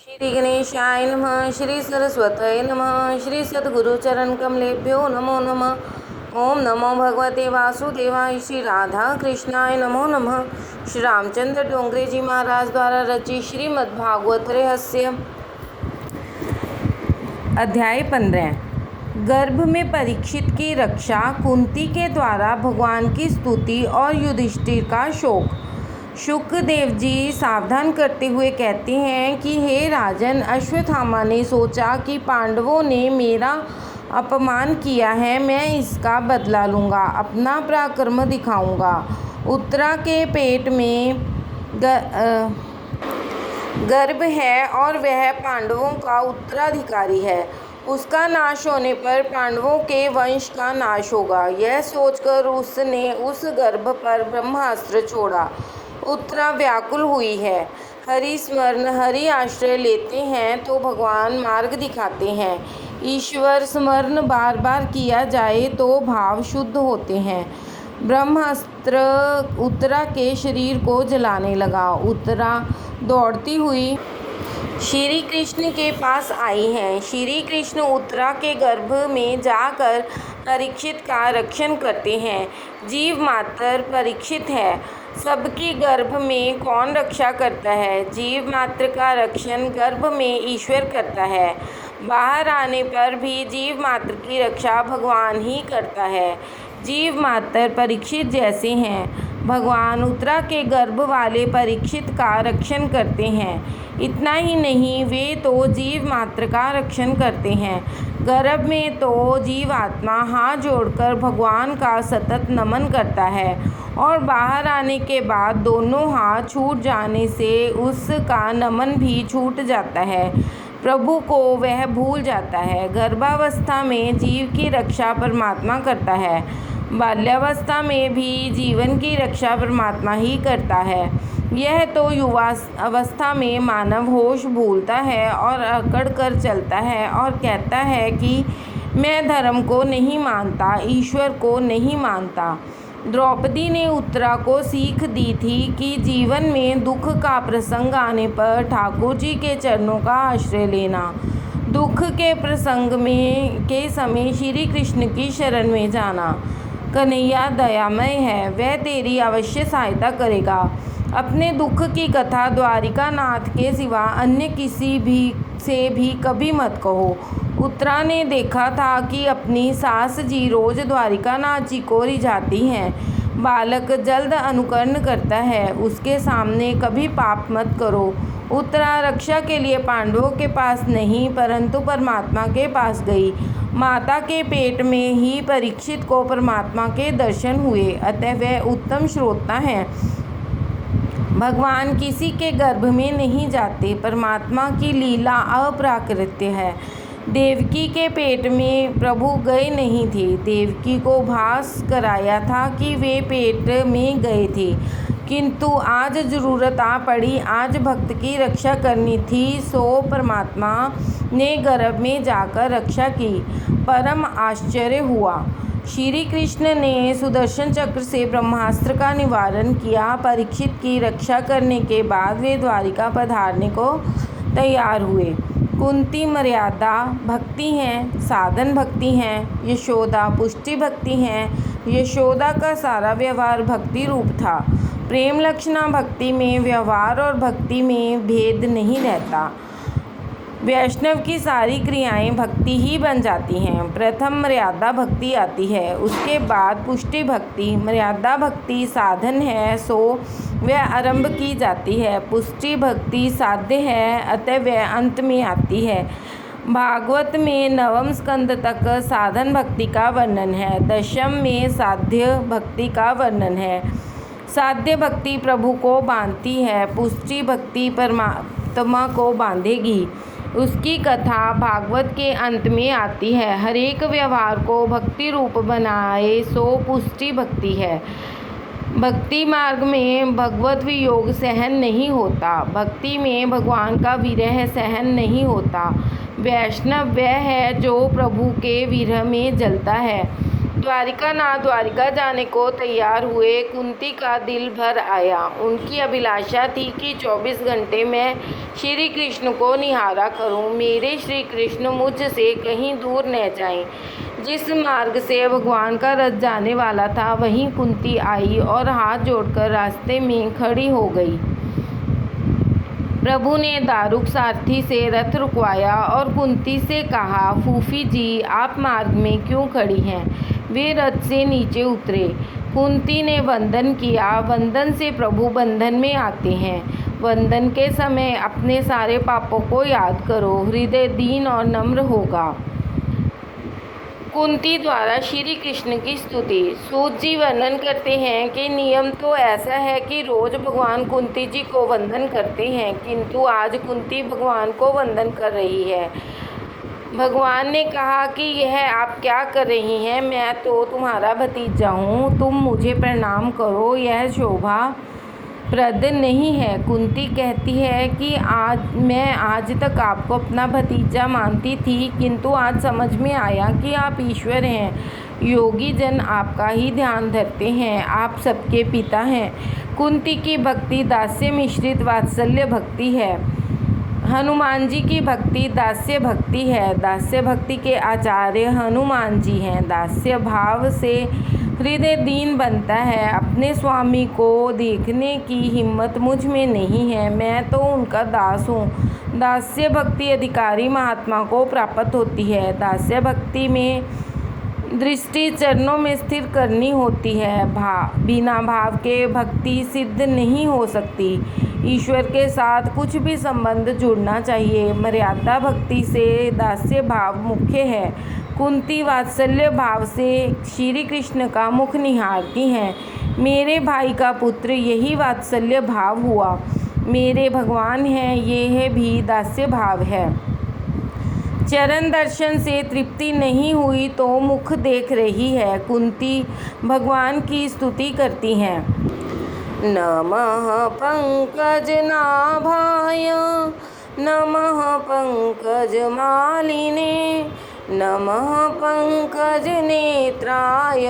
श्री गणेशाय नमः। श्री सरस्वतये नमः। श्री सद्गुरु चरण कमलेभ्यो नमो नमः। ओम नमो भगवते वासुदेवाय। श्री राधा कृष्णाय नमो नमः। श्री रामचंद्र डोंगरे जी महाराज द्वारा रचित श्रीमद्भागवत रहस्य अध्याय 15। गर्भ में परीक्षित की रक्षा, कुंती के द्वारा भगवान की स्तुति और युधिष्ठिर का शोक। शुकदेव जी सावधान करते हुए कहते हैं कि हे राजन, अश्वत्थामा ने सोचा कि पांडवों ने मेरा अपमान किया है, मैं इसका बदला लूँगा, अपना पराक्रम दिखाऊंगा। उत्तरा के पेट में गर्भ है और वह पांडवों का उत्तराधिकारी है। उसका नाश होने पर पांडवों के वंश का नाश होगा। यह सोचकर उसने उस गर्भ पर ब्रह्मास्त्र छोड़ा। उत्तरा व्याकुल हुई है। हरि स्मरण, हरि आश्रय लेते हैं तो भगवान मार्ग दिखाते हैं। ईश्वर स्मरण बार बार किया जाए तो भाव शुद्ध होते हैं। ब्रह्मास्त्र उत्तरा के शरीर को जलाने लगा। उत्तरा दौड़ती हुई श्री कृष्ण के पास आई है। श्री कृष्ण उत्तरा के गर्भ में जाकर परीक्षित का रक्षण करते हैं। जीव मात्र परीक्षित है, सबकी गर्भ में कौन रक्षा करता है? जीव मात्र का रक्षण गर्भ में ईश्वर करता है। बाहर आने पर भी जीव मात्र की रक्षा भगवान ही करता है। जीव मात्र परीक्षित जैसे हैं। भगवान उत्तरा के गर्भ वाले परीक्षित का रक्षण करते हैं। इतना ही नहीं, वे तो जीव मात्र का रक्षण करते हैं। गर्भ में तो जीवात्मा हाथ जोड़कर भगवान का सतत नमन करता है और बाहर आने के बाद दोनों हाथ छूट जाने से उसका नमन भी छूट जाता है। प्रभु को वह भूल जाता है। गर्भावस्था में जीव की रक्षा परमात्मा करता है। बाल्यावस्था में भी जीवन की रक्षा परमात्मा ही करता है। यह तो युवा अवस्था में मानव होश भूलता है और अकड़ कर चलता है और कहता है कि मैं धर्म को नहीं मानता, ईश्वर को नहीं मानता। द्रौपदी ने उत्तरा को सीख दी थी कि जीवन में दुख का प्रसंग आने पर ठाकुर जी के चरणों का आश्रय लेना। दुख के प्रसंग में के समय श्री कृष्ण की शरण में जाना। कन्हैया दयामय है, वह तेरी अवश्य सहायता करेगा। अपने दुख की कथा द्वारिका नाथ के सिवा अन्य किसी भी से भी कभी मत कहो। उत्तरा ने देखा था कि अपनी सास जी रोज द्वारिका नाथ जी को रिझाती हैं। बालक जल्द अनुकरण करता है, उसके सामने कभी पाप मत करो। उत्तरा रक्षा के लिए पांडवों के पास नहीं परंतु परमात्मा के पास गई। माता के पेट में ही परीक्षित को परमात्मा के दर्शन हुए, अतः वह उत्तम श्रोता हैं। भगवान किसी के गर्भ में नहीं जाते। परमात्मा की लीला अप्राकृत्य है। देवकी के पेट में प्रभु गए नहीं थे। देवकी को भास कराया था कि वे पेट में गए थे, किंतु आज जरूरत आ पड़ी, आज भक्त की रक्षा करनी थी, सो परमात्मा ने गर्भ में जाकर रक्षा की। परम आश्चर्य हुआ। श्री कृष्ण ने सुदर्शन चक्र से ब्रह्मास्त्र का निवारण किया। परीक्षित की रक्षा करने के बाद वे द्वारिका पधारने को तैयार हुए। कुंती मर्यादा भक्ति हैं, साधन भक्ति हैं। यशोदा पुष्टि भक्ति हैं। यशोदा का सारा व्यवहार भक्ति रूप था। प्रेम लक्षणा भक्ति में व्यवहार और भक्ति में भेद नहीं रहता। वैष्णव की सारी क्रियाएं भक्ति ही बन जाती हैं। प्रथम मर्यादा भक्ति आती है, उसके बाद पुष्टि भक्ति। मर्यादा भक्ति साधन है, सो वह आरंभ की जाती है। पुष्टि भक्ति साध्य है, अतः वह अंत में आती है। भागवत में 9वें स्कंद तक साधन भक्ति का वर्णन है। 10वें में साध्य भक्ति का वर्णन है। साध्य भक्ति प्रभु को बांधती है, पुष्टि भक्ति परमात्मा को बांधेगी। उसकी कथा भागवत के अंत में आती है। हरेक व्यवहार को भक्ति रूप बनाए सो पुष्टि भक्ति है। भक्ति मार्ग में भगवत वियोग सहन नहीं होता। भक्ति में भगवान का विरह सहन नहीं होता। वैष्णव वह है जो प्रभु के विरह में जलता है। द्वारिकानाथ द्वारिका जाने को तैयार हुए। कुंती का दिल भर आया। उनकी अभिलाषा थी कि 24 घंटे मैं श्री कृष्ण को निहारा करूं। मेरे श्री कृष्ण मुझसे कहीं दूर न जाएं। जिस मार्ग से भगवान का रथ जाने वाला था वहीं कुंती आई और हाथ जोड़कर रास्ते में खड़ी हो गई। प्रभु ने दारुक सारथी से रथ रुकवाया और कुंती से कहा, फूफी जी, आप मार्ग में क्यों खड़ी हैं? वे रथ से नीचे उतरे। कुंती ने वंदन किया। वंदन से प्रभु बंधन में आते हैं। वंदन के समय अपने सारे पापों को याद करो। हृदय दीन और नम्र होगा। कुंती द्वारा श्री कृष्ण की स्तुति। सूत जी वर्णन करते हैं कि नियम तो ऐसा है कि रोज भगवान कुंती जी को वंदन करते हैं, किंतु आज कुंती भगवान को वंदन कर रही है। भगवान ने कहा कि यह आप क्या कर रही हैं? मैं तो तुम्हारा भतीजा हूँ, तुम मुझे प्रणाम करो, यह शोभा प्रद नहीं है। कुंती कहती है कि मैं आज तक आपको अपना भतीजा मानती थी, किंतु आज समझ में आया कि आप ईश्वर हैं। योगी जन आपका ही ध्यान धरते हैं, आप सबके पिता हैं। कुंती की भक्ति दास्य मिश्रित वात्सल्य भक्ति है। हनुमान जी की भक्ति दास्य भक्ति है। दास्य भक्ति के आचार्य हनुमान जी हैं। दास्य भाव से हृदय दीन बनता है। अपने स्वामी को देखने की हिम्मत मुझ में नहीं है, मैं तो उनका दास हूँ। दास्य भक्ति अधिकारी महात्मा को प्राप्त होती है। दास्य भक्ति में दृष्टि चरणों में स्थिर करनी होती है। बिना भाव के भक्ति सिद्ध नहीं हो सकती। ईश्वर के साथ कुछ भी संबंध जुड़ना चाहिए। मर्यादा भक्ति से दास्य भाव मुख्य है। कुंती वात्सल्य भाव से श्री कृष्ण का मुख निहारती हैं। मेरे भाई का पुत्र, यही वात्सल्य भाव हुआ। मेरे भगवान हैं, यह भी दास्य भाव है। चरण दर्शन से तृप्ति नहीं हुई तो मुख देख रही है। कुंती भगवान की स्तुति करती हैं। नमः पंकज नाभाय, नमः पंकज मालिने, नमः पंकज नेत्राय,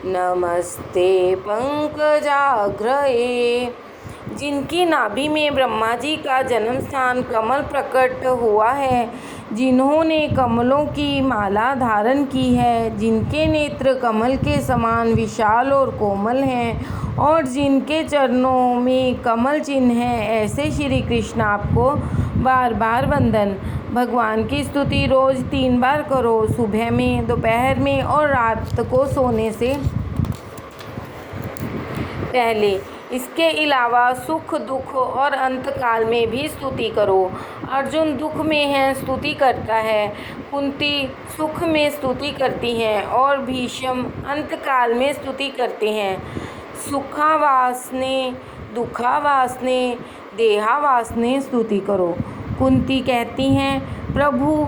नमस्ते पंकजाग्रये। जिनकी नाभि में ब्रह्मा जी का जन्म स्थान कमल प्रकट हुआ है, जिन्होंने कमलों की माला धारण की है, जिनके नेत्र कमल के समान विशाल और कोमल हैं और जिनके चरणों में कमल चिन्ह है, ऐसे श्री कृष्ण आपको बार बार वंदन। भगवान की स्तुति रोज 3 बार करो, सुबह में, दोपहर में और रात को सोने से पहले। इसके अलावा सुख, दुख और अंतकाल में भी स्तुति करो। अर्जुन दुख में है, स्तुति करता है। कुंती सुख में स्तुति करती हैं और भीष्म अंतकाल में स्तुति करते हैं। सुखावासने, दुखावासने, देहावासने स्तुति करो। कुंती कहती हैं, प्रभु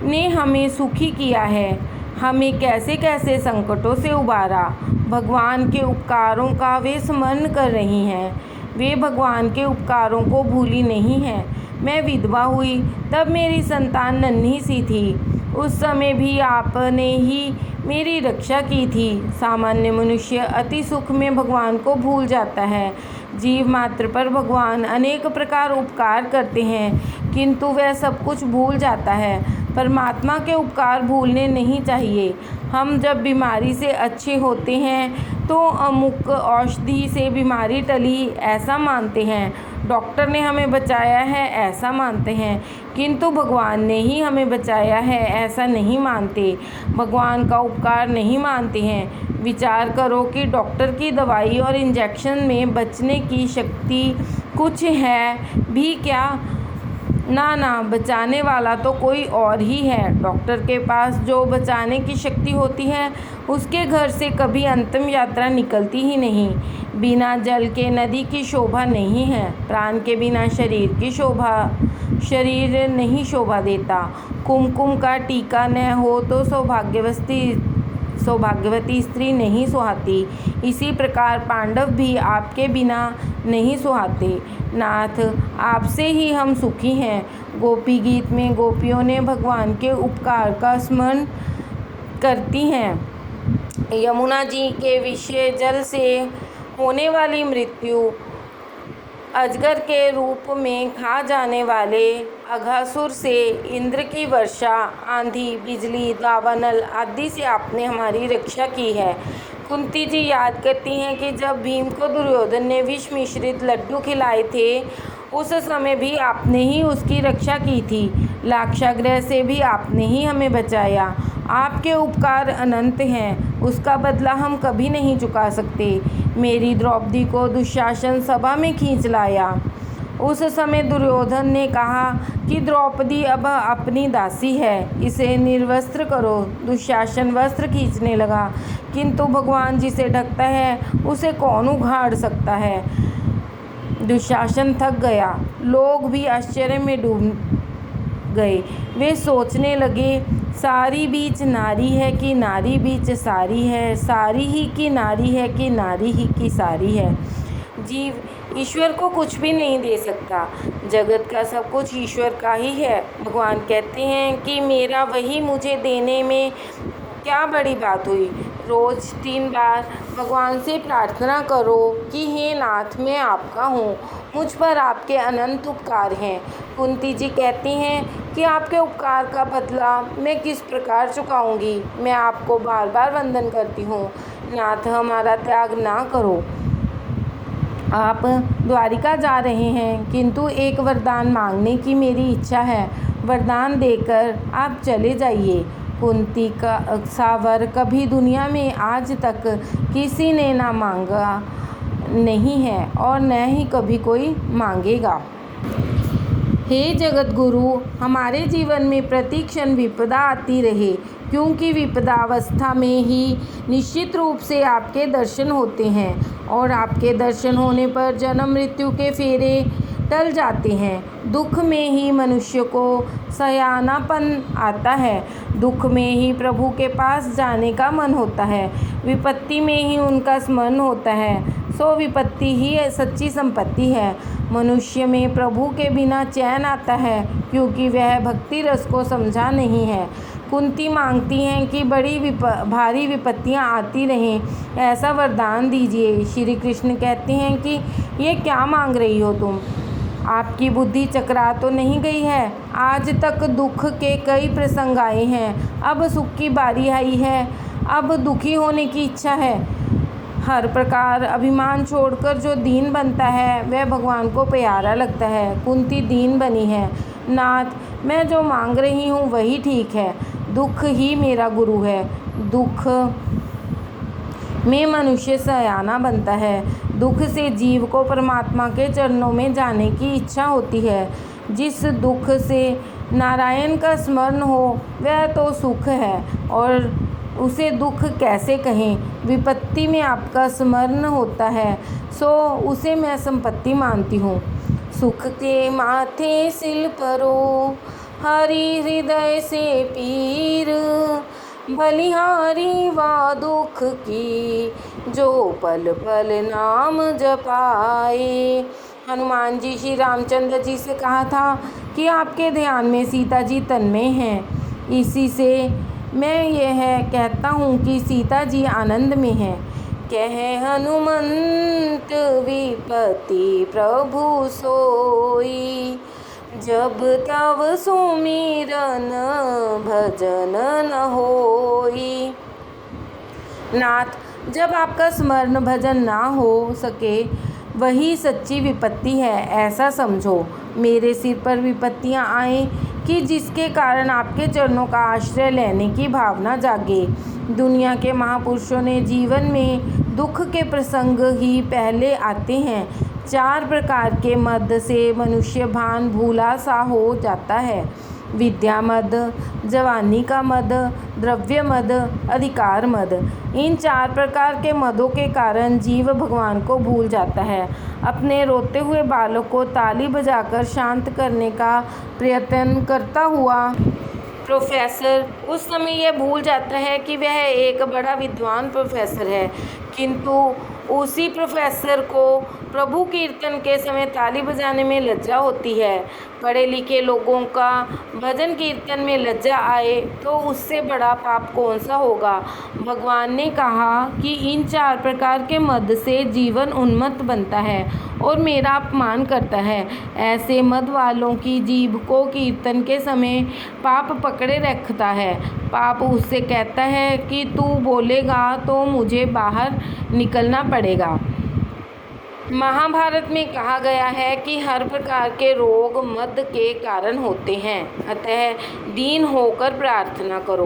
ने हमें सुखी किया है, हमें कैसे कैसे संकटों से उबारा। भगवान के उपकारों का वे स्मरण कर रही हैं। वे भगवान के उपकारों को भूली नहीं हैं। मैं विधवा हुई तब मेरी संतान नन्ही सी थी। उस समय भी आपने ही मेरी रक्षा की थी। सामान्य मनुष्य अति सुख में भगवान को भूल जाता है। जीव मात्र पर भगवान अनेक प्रकार उपकार करते हैं, किंतु वह सब कुछ भूल जाता है। परमात्मा के उपकार भूलने नहीं चाहिए। हम जब बीमारी से अच्छे होते हैं तो अमुक औषधि से बीमारी टली ऐसा मानते हैं, डॉक्टर ने हमें बचाया है ऐसा मानते हैं, किंतु भगवान ने ही हमें बचाया है ऐसा नहीं मानते। भगवान का उपकार नहीं मानते हैं। विचार करो कि डॉक्टर की दवाई और इंजेक्शन में बचने की शक्ति कुछ है भी क्या? ना, बचाने वाला तो कोई और ही है। डॉक्टर के पास जो बचाने की शक्ति होती है, उसके घर से कभी अंतिम यात्रा निकलती ही नहीं। बिना जल के नदी की शोभा नहीं है। प्राण के बिना शरीर नहीं शोभा देता। कुमकुम का टीका न हो तो सौभाग्यवती स्त्री नहीं सुहाती। इसी प्रकार पांडव भी आपके बिना नहीं सुहाते। नाथ, आपसे ही हम सुखी हैं। गोपी गीत में गोपियों ने भगवान के उपकार का स्मरण करती हैं। यमुना जी के विषय जल से होने वाली मृत्यु, अजगर के रूप में खा जाने वाले अघासुर से इंद्र की वर्षा, आंधी, बिजली, दावानल आदि से आपने हमारी रक्षा की है। कुंती जी याद करती हैं कि जब भीम को दुर्योधन ने विष मिश्रित लड्डू खिलाए थे, उस समय भी आपने ही उसकी रक्षा की थी। लाक्षागृह से भी आपने ही हमें बचाया। आपके उपकार अनंत हैं, उसका बदला हम कभी नहीं चुका सकते। मेरी द्रौपदी को दुशासन सभा में खींच लाया। उस समय दुर्योधन ने कहा कि द्रौपदी अब अपनी दासी है, इसे निर्वस्त्र करो। दुशासन वस्त्र खींचने लगा, किंतु भगवान जिसे ढकता है उसे कौन उघाड़ सकता है। दुशासन थक गया। लोग भी आश्चर्य में डूब गए। वे सोचने लगे, सारी बीच नारी है कि नारी बीच सारी है, सारी ही की नारी है कि नारी ही की सारी है। जीव ईश्वर को कुछ भी नहीं दे सकता। जगत का सब कुछ ईश्वर का ही है। भगवान कहते हैं कि मेरा वही मुझे देने में क्या बड़ी बात हुई। रोज़ 3 बार भगवान से प्रार्थना करो कि हे नाथ, मैं आपका हूँ, मुझ पर आपके अनंत उपकार हैं। कुंती जी कहती हैं कि आपके उपकार का बदला मैं किस प्रकार चुकाऊंगी। मैं आपको बार बार वंदन करती हूँ। नाथ, हमारा त्याग ना करो। आप द्वारिका जा रहे हैं, किंतु एक वरदान मांगने की मेरी इच्छा है। वरदान देकर आप चले जाइए। कुंती का सा वर कभी दुनिया में आज तक किसी ने ना मांगा नहीं है और न ही कभी कोई मांगेगा। हे जगत गुरु, हमारे जीवन में प्रति क्षण विपदा आती रहे, क्योंकि विपदावस्था में ही निश्चित रूप से आपके दर्शन होते हैं और आपके दर्शन होने पर जन्म मृत्यु के फेरे टल जाते हैं। दुख में ही मनुष्य को सयानापन आता है। दुख में ही प्रभु के पास जाने का मन होता है। विपत्ति में ही उनका स्मरण होता है। सो विपत्ति ही सच्ची संपत्ति है। मनुष्य में प्रभु के बिना चैन आता है, क्योंकि वह भक्ति रस को समझा नहीं है। कुंती मांगती हैं कि बड़ी भारी विपत्तियां आती रहें, ऐसा वरदान दीजिए। श्री कृष्ण कहते हैं कि ये क्या मांग रही हो तुम? आपकी बुद्धि चकरा तो नहीं गई है? आज तक दुख के कई प्रसंग आए हैं, अब सुख की बारी आई है, अब दुखी होने की इच्छा है। हर प्रकार अभिमान छोड़कर जो दीन बनता है वह भगवान को प्यारा लगता है। कुंती दीन बनी है। नाथ, मैं जो मांग रही हूँ वही ठीक है। दुख ही मेरा गुरु है। दुख में मनुष्य सयाना बनता है। दुख से जीव को परमात्मा के चरणों में जाने की इच्छा होती है। जिस दुख से नारायण का स्मरण हो वह तो सुख है, और उसे दुख कैसे कहें। विपत्ति में आपका स्मरण होता है, सो उसे मैं संपत्ति मानती हूँ। सुख के माथे सिल परो, हरि हृदय से पीर, बलिहारी वा दुख की, जो पल पल नाम जपाए। हनुमान जी श्री रामचंद्र जी से कहा था कि आपके ध्यान में सीता जी तन्मय हैं। इसी से मैं यह कहता हूँ कि सीता जी आनंद में हैं। कहे हनुमंत विपति प्रभु सोई, जब तब सुमिरन भजन न होई। नाथ, जब आपका स्मरण भजन ना हो सके वही सच्ची विपत्ति है, ऐसा समझो। मेरे सिर पर विपत्तियां आए कि जिसके कारण आपके चरणों का आश्रय लेने की भावना जागे। दुनिया के महापुरुषों ने जीवन में दुख के प्रसंग ही पहले आते हैं। 4 प्रकार के मद से मनुष्य भान भूला सा हो जाता है। विद्या मद, जवानी का मद, द्रव्य मद, अधिकार मद। इन 4 प्रकार के मदों के कारण जीव भगवान को भूल जाता है। अपने रोते हुए बालक को ताली बजाकर शांत करने का प्रयत्न करता हुआ प्रोफेसर उस समय यह भूल जाता है कि वह एक बड़ा विद्वान प्रोफेसर है, किंतु उसी प्रोफेसर को प्रभु कीर्तन के समय ताली बजाने में लज्जा होती है। पढ़े लिखे लोगों का भजन कीर्तन में लज्जा आए तो उससे बड़ा पाप कौन सा होगा। भगवान ने कहा कि इन 4 प्रकार के मद से जीवन उन्मत्त बनता है और मेरा अपमान करता है। ऐसे मद वालों की जीभ को कीर्तन के समय पाप पकड़े रखता है। पाप उससे कहता है कि तू बोलेगा तो मुझे बाहर निकलना पड़ेगा। महाभारत में कहा गया है कि हर प्रकार के रोग मद के कारण होते हैं, अतः दीन होकर प्रार्थना करो।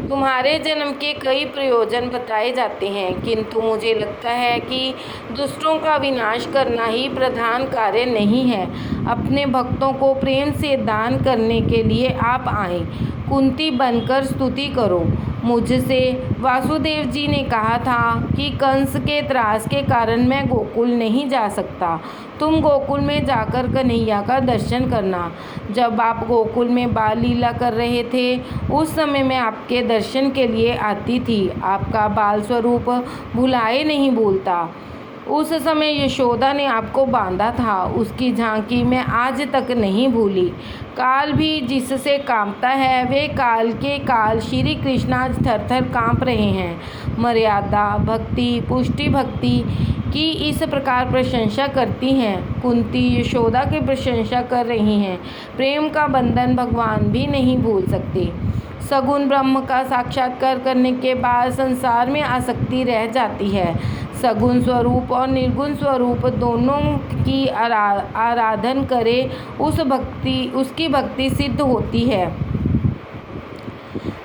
तुम्हारे जन्म के कई प्रयोजन बताए जाते हैं, किंतु मुझे लगता है कि दुष्टों का विनाश करना ही प्रधान कार्य नहीं है। अपने भक्तों को प्रेम से दान करने के लिए आप आएं, कुंती बनकर स्तुति करो। मुझसे वासुदेव जी ने कहा था कि कंस के त्रास के कारण मैं गोकुल नहीं जा सकता। तुम गोकुल में जाकर कन्हैया का दर्शन करना। जब आप गोकुल में बाल लीला कर रहे थे उस समय मैं आपके दर्शन के लिए आती थी। आपका बाल स्वरूप भुलाए नहीं भूलता। उस समय यशोदा ने आपको बांधा था, उसकी झांकी मैं आज तक नहीं भूली। काल भी जिससे कांपता है वे काल के काल श्री कृष्ण आज थर थर कांप रहे हैं। मर्यादा भक्ति पुष्टि भक्ति की इस प्रकार प्रशंसा करती हैं। कुंती यशोदा की प्रशंसा कर रही हैं। प्रेम का बंधन भगवान भी नहीं भूल सकते। सगुण ब्रह्म का साक्षात्कार करने के बाद संसार में आसक्ति रह जाती है। सगुण स्वरूप और निर्गुण स्वरूप दोनों की आराधन करे उसकी भक्ति सिद्ध होती है।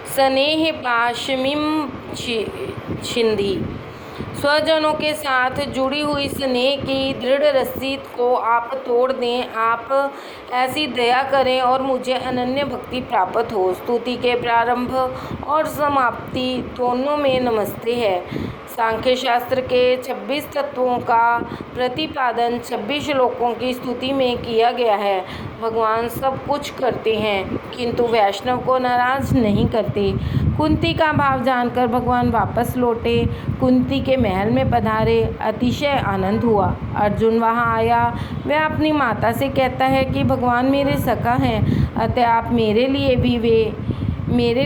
स्नेह पाशमिम छिंदी। स्वजनों के साथ जुड़ी हुई स्नेह की दृढ़ रस्सी को आप तोड़ दें। आप ऐसी दया करें और मुझे अनन्य भक्ति प्राप्त हो। स्तुति के प्रारंभ और समाप्ति दोनों में नमस्ते है। सांख्य शास्त्र के 26 तत्वों का प्रतिपादन 26 श्लोकों की स्तुति में किया गया है। भगवान सब कुछ करते हैं किंतु वैष्णव को नाराज नहीं करते। कुंती का भाव जानकर भगवान वापस लौटे। कुंती के महल में पधारे। अतिशय आनंद हुआ। अर्जुन वहां आया। वह अपनी माता से कहता है कि भगवान मेरे सखा हैं, अतः आप मेरे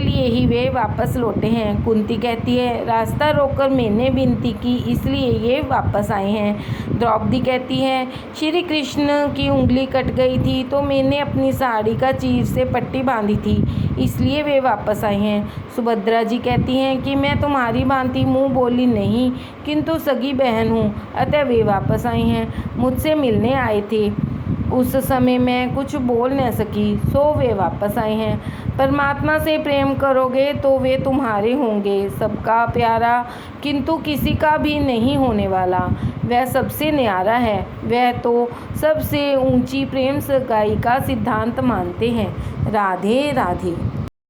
लिए ही वे वापस लौटे हैं। कुंती कहती है रास्ता रोककर मैंने विनती की इसलिए ये वापस आए हैं। द्रौपदी कहती है श्री कृष्ण की उंगली कट गई थी तो मैंने अपनी साड़ी का चीर से पट्टी बांधी थी इसलिए वे वापस आए हैं। सुभद्रा जी कहती हैं कि मैं तुम्हारी भांति मुंह बोली नहीं किंतु सगी बहन हूँ, अतः वे वापस आई हैं। मुझसे मिलने आए थे, उस समय मैं कुछ बोल न सकी सो वे वापस आए हैं। परमात्मा से प्रेम करोगे तो वे तुम्हारे होंगे। सबका प्यारा किंतु किसी का भी नहीं होने वाला, वह सबसे न्यारा है। वह तो सबसे ऊंची प्रेम सगाई का सिद्धांत मानते हैं। राधे राधे।